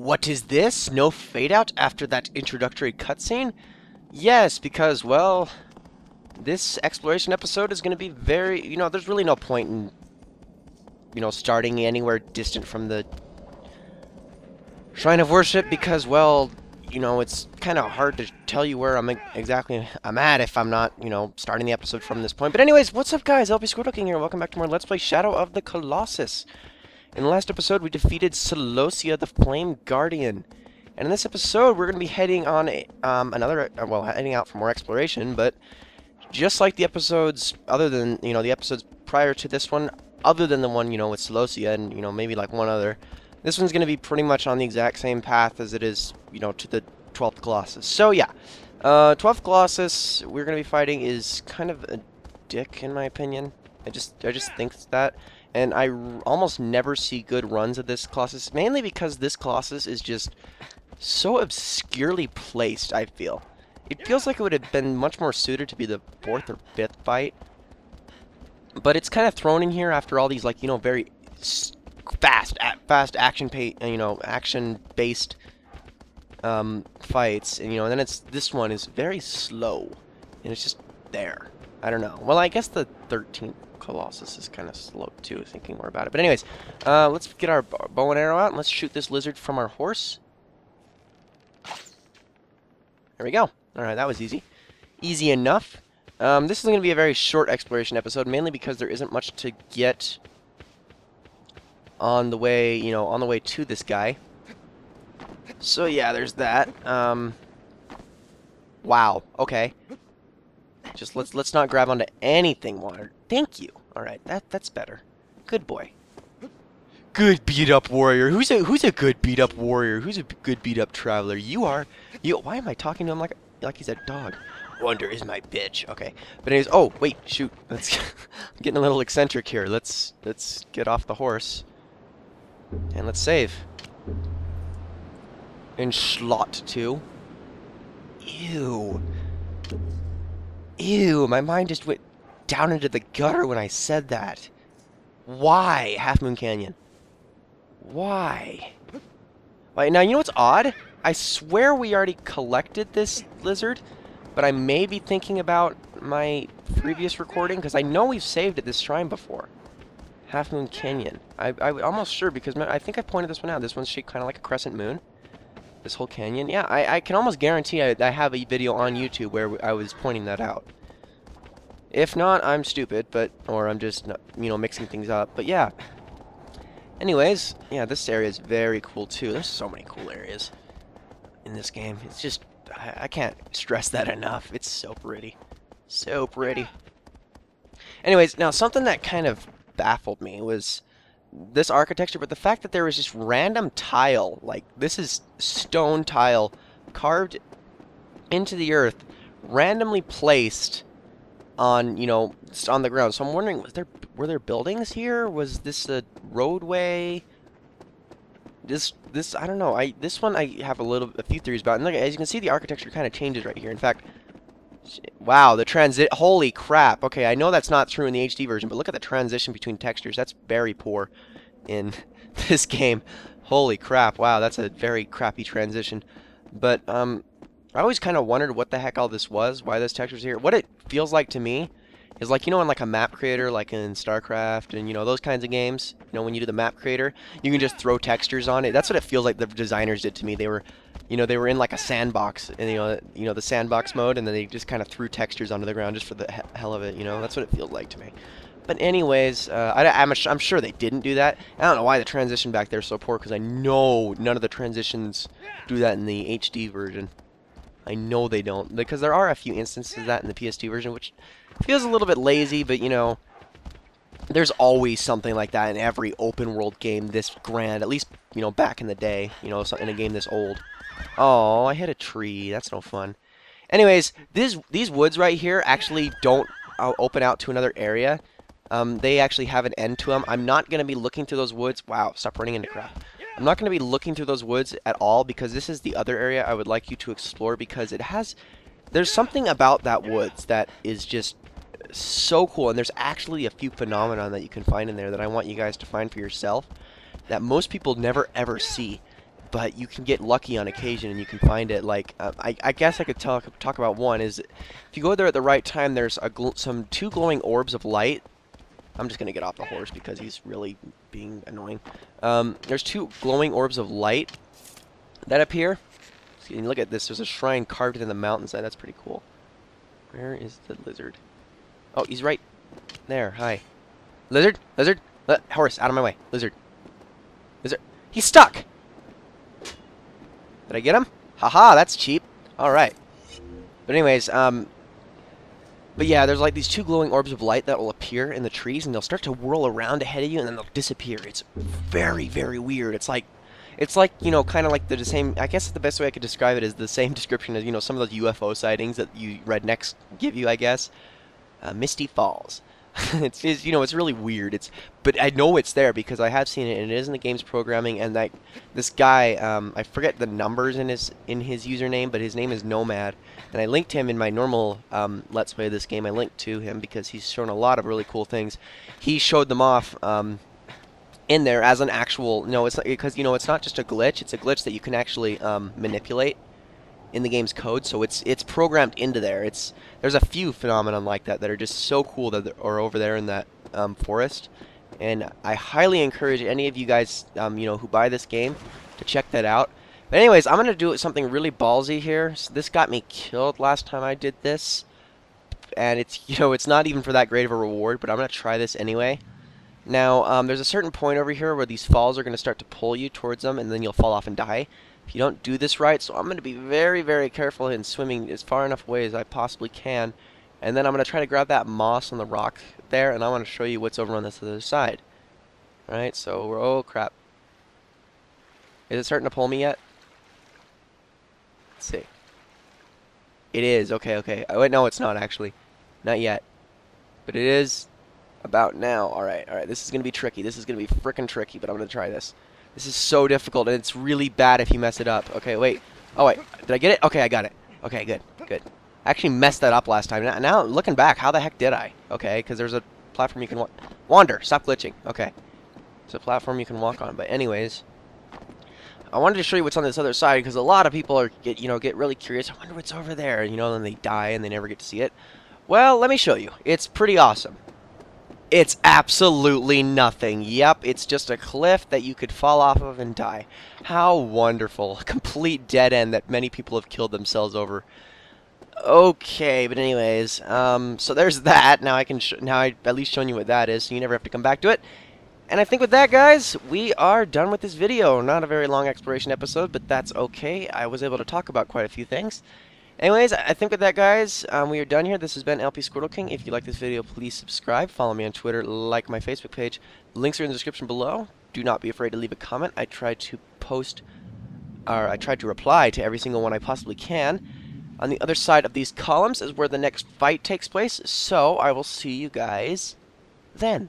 What is this? No fade out after that introductory cutscene? Yes, because, well, this exploration episode is going to be very, there's really no point in, starting anywhere distant from the Shrine of Worship because, well, it's kind of hard to tell you where I'm at if I'm not, starting the episode from this point. But anyways, what's up, guys? Squirtle here. Welcome back to more Let's Play Shadow of the Colossus. In the last episode, we defeated Colossus, the Flame Guardian. And in this episode, we're going to be heading on heading out for more exploration, but just like the episodes, other than, the episodes prior to this one, other than the one, with Colossus and, maybe like one other, this one's going to be pretty much on the exact same path as it is, to the 12th Colossus. So, yeah. 12th Colossus we're going to be fighting is kind of a dick, in my opinion. I just think that. And I almost never see good runs of this Colossus, mainly because this Colossus is just so obscurely placed, I feel. It feels like it would have been much more suited to be the 4th or 5th fight. But it's kind of thrown in here after all these, like, very fast action-based fights. And, and then this one is very slow. And it's just there. I don't know. Well, I guess the 13th Colossus is kind of slow too, thinking more about it. But anyways, let's get our bow and arrow out and let's shoot this lizard from our horse. There we go. Alright, that was easy. Easy enough. This is going to be a very short exploration episode, mainly because there isn't much to get on the way, on the way to this guy. So yeah, there's that. Wow. Okay. Just let's not grab onto anything water. Thank you. All right, that's better. Good boy. Good beat up warrior. Who's a good beat up warrior? Who's a good beat up traveler? You are. Why am I talking to him like he's a dog? Wonder is my bitch. Okay. But anyways, oh wait, shoot. I'm getting a little eccentric here. Let's get off the horse and let's save. And slot too. Ew. Ew, my mind just went down into the gutter when I said that. Why? Half Moon Canyon. Why? Wait, now, you know what's odd? I swear we already collected this lizard, but I may be thinking about my previous recording, because I know we've saved at this shrine before. Half Moon Canyon. I'm almost sure, because I think I pointed this one out. This one's shaped kind of like a crescent moon. This whole canyon. Yeah, I can almost guarantee I have a video on YouTube where I was pointing that out. If not, I'm stupid, or I'm just, mixing things up. But yeah. Anyways, yeah, this area is very cool too. There's so many cool areas in this game. It's just, I can't stress that enough. It's so pretty. So pretty. Anyways, now something that kind of baffled me was this architecture, but the fact that there was just random tile, like this is stone tile carved into the earth, randomly placed on, on the ground. So I'm wondering, were there buildings here? Was this a roadway? This I don't know. This one I have a few theories about. And look, as you can see, the architecture kind of changes right here. In fact, wow, the holy crap. Okay, I know that's not true in the HD version, but look at the transition between textures. That's very poor in this game. Holy crap. Wow, that's a very crappy transition. But I always kind of wondered what the heck all this was, why those textures here. What it feels like to me is like, in like a map creator, like in StarCraft and, those kinds of games, when you do the map creator, you can just throw textures on it. That's what it feels like the designers did to me. They were, they were in like a sandbox, and, the sandbox mode, and then they just kind of threw textures onto the ground just for the hell of it, That's what it feels like to me. But anyways, I'm sure they didn't do that. I don't know why the transition back there is so poor, because I know none of the transitions do that in the HD version. I know they don't, because there are a few instances of that in the PS2 version, which feels a little bit lazy, but, there's always something like that in every open world game this grand, at least, back in the day, in a game this old. Oh, I hit a tree. That's no fun. Anyways, these woods right here actually don't open out to another area. They actually have an end to them. I'm not going to be looking through those woods. Wow, stop running into crap. I'm not going to be looking through those woods at all, because this is the other area I would like you to explore, because there's something about that woods that is just so cool, and there's actually a few phenomena that you can find in there that I want you guys to find for yourself that most people never ever see. but you can get lucky on occasion and you can find it. Like I guess I could talk about one. Is if you go there at the right time, there's two glowing orbs of light. I'm just gonna get off the horse because he's really being annoying. There's two glowing orbs of light that appear. And look at this. There's a shrine carved in the mountainside. That's pretty cool. Where is the lizard? Oh, he's right there. Hi, lizard. Lizard. Horse, out of my way. Lizard. Lizard. He's stuck. Did I get him? Haha, that's cheap. Alright. But anyways, but yeah, there's like these two glowing orbs of light that will appear in the trees, and they'll start to whirl around ahead of you, and then they'll disappear. It's very, very weird. It's like, you know, kind of like the same, I guess the best way I could describe it is the same description as, you know, some of those UFO sightings that you rednecks give you, I guess. Misty Falls. It's you know, it's really weird. But I know it's there because I have seen it, and it is in the game's programming. And like this guy, I forget the numbers in his username, but his name is Nomad, and I linked him in my normal Let's Play of this game. I linked to him because he's shown a lot of really cool things. He showed them off in there as an actual. No, it's because you know it's not just a glitch. It's a glitch that you can actually manipulate in the game's code, so it's programmed into there. There's a few phenomenon like that are just so cool that are over there in that forest, and I highly encourage any of you guys you know, who buy this game to check that out. But anyways, I'm gonna do something really ballsy here. So this got me killed last time I did this, and it's, you know, it's not even for that great of a reward, but I'm gonna try this anyway. Now there's a certain point over here where these falls are gonna start to pull you towards them, and then you'll fall off and die if you don't do this right. So I'm going to be very, very careful in swimming as far enough away as I possibly can. And then I'm going to try to grab that moss on the rock there, and I want to show you what's over on this other side. Alright, so we're, oh crap. Is it starting to pull me yet? Let's see. It is, okay, okay. Oh, wait, no, it's not actually. Not yet. But it is about now. Alright, alright, this is going to be tricky. This is going to be frickin' tricky, but I'm going to try this. This is so difficult, and it's really bad if you mess it up. Okay, wait. Oh, wait. Did I get it? Okay, I got it. Okay, good. Good. I actually messed that up last time. Now looking back, how the heck did I? Okay, because there's a platform you can wander. Stop glitching. Okay. It's a platform you can walk on. But anyways, I wanted to show you what's on this other side, because a lot of people get really curious. I wonder what's over there. You know, and they die, and they never get to see it. Well, let me show you. It's pretty awesome. It's absolutely nothing. Yep, it's just a cliff that you could fall off of and die. How wonderful. A complete dead end that many people have killed themselves over. Okay, but anyways, so there's that. Now I've at least shown you what that is, so you never have to come back to it. And I think with that, guys, we are done with this video. Not a very long exploration episode, but that's okay. I was able to talk about quite a few things. Anyways, I think with that, guys, we are done here. This has been LP Squirtle King. If you like this video, please subscribe. Follow me on Twitter. Like my Facebook page. Links are in the description below. Do not be afraid to leave a comment. I try to reply to every single one I possibly can. On the other side of these columns is where the next fight takes place. So I will see you guys then.